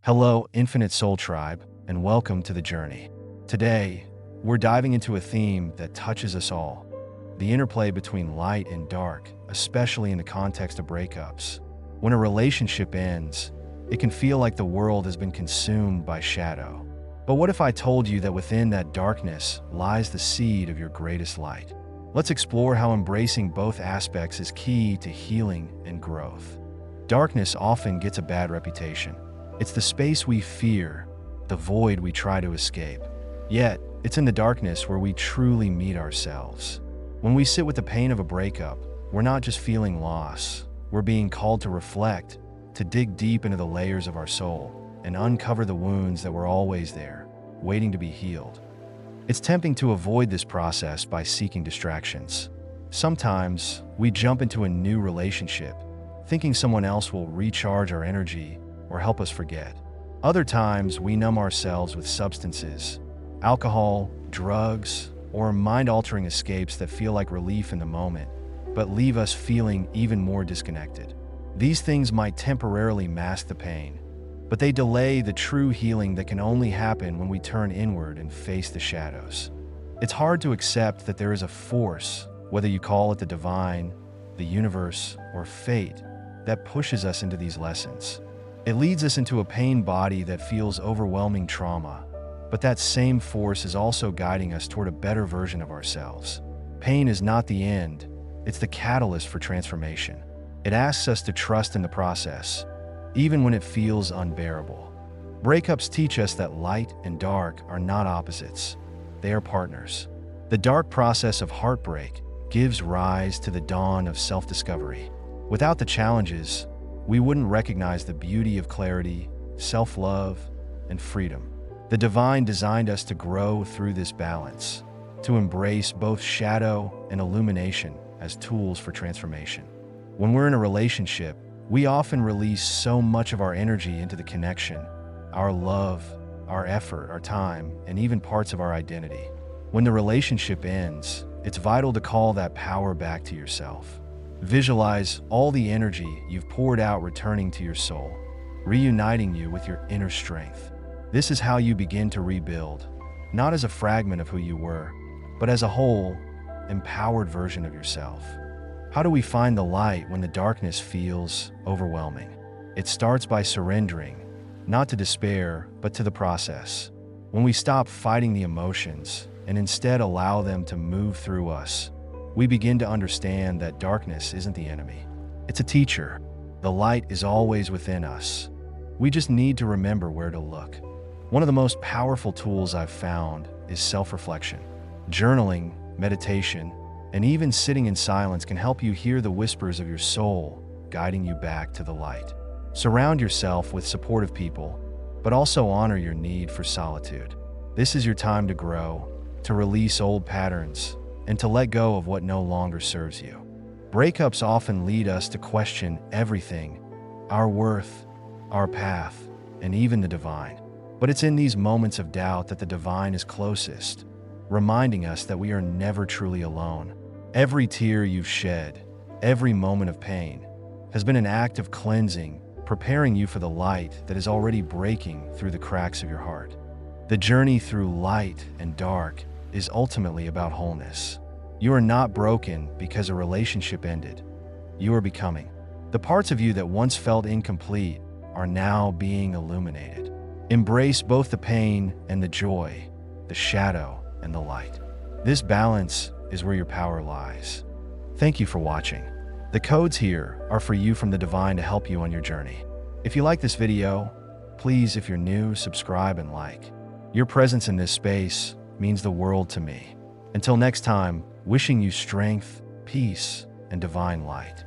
Hello, Infinite Soul Tribe, and welcome to the journey. Today, we're diving into a theme that touches us all: the interplay between light and dark, especially in the context of breakups. When a relationship ends, it can feel like the world has been consumed by shadow. But what if I told you that within that darkness lies the seed of your greatest light? Let's explore how embracing both aspects is key to healing and growth. Darkness often gets a bad reputation. It's the space we fear, the void we try to escape. Yet, it's in the darkness where we truly meet ourselves. When we sit with the pain of a breakup, we're not just feeling loss. We're being called to reflect, to dig deep into the layers of our soul, and uncover the wounds that were always there, waiting to be healed. It's tempting to avoid this process by seeking distractions. Sometimes, we jump into a new relationship, thinking someone else will recharge our energy or help us forget. Other times, we numb ourselves with substances, alcohol, drugs, or mind-altering escapes that feel like relief in the moment, but leave us feeling even more disconnected. These things might temporarily mask the pain, but they delay the true healing that can only happen when we turn inward and face the shadows. It's hard to accept that there is a force, whether you call it the divine, the universe, or fate, that pushes us into these lessons. It leads us into a pain body that feels overwhelming trauma, but that same force is also guiding us toward a better version of ourselves. Pain is not the end, it's the catalyst for transformation. It asks us to trust in the process, even when it feels unbearable. Breakups teach us that light and dark are not opposites, they are partners. The dark process of heartbreak gives rise to the dawn of self-discovery. Without the challenges, we wouldn't recognize the beauty of clarity, self-love, and freedom. The divine designed us to grow through this balance, to embrace both shadow and illumination as tools for transformation. When we're in a relationship, we often release so much of our energy into the connection, our love, our effort, our time, and even parts of our identity. When the relationship ends, it's vital to call that power back to yourself. Visualize all the energy you've poured out returning to your soul, reuniting you with your inner strength. This is how you begin to rebuild, not as a fragment of who you were, but as a whole, empowered version of yourself. How do we find the light when the darkness feels overwhelming? It starts by surrendering, not to despair, but to the process. When we stop fighting the emotions and instead allow them to move through us, we begin to understand that darkness isn't the enemy. It's a teacher. The light is always within us. We just need to remember where to look. One of the most powerful tools I've found is self-reflection. Journaling, meditation, and even sitting in silence can help you hear the whispers of your soul, guiding you back to the light. Surround yourself with supportive people, but also honor your need for solitude. This is your time to grow, to release old patterns, and to let go of what no longer serves you. Breakups often lead us to question everything: our worth, our path, and even the divine. But it's in these moments of doubt that the divine is closest, reminding us that we are never truly alone. Every tear you've shed, every moment of pain, has been an act of cleansing, preparing you for the light that is already breaking through the cracks of your heart. The journey through light and dark is ultimately about wholeness. You are not broken because a relationship ended. You are becoming. The parts of you that once felt incomplete are now being illuminated. Embrace both the pain and the joy, the shadow and the light. This balance is where your power lies. Thank you for watching. The codes here are for you from the divine to help you on your journey. If you like this video, please, if you're new, subscribe and like. Your presence in this space means the world to me. Until next time, wishing you strength, peace, and divine light.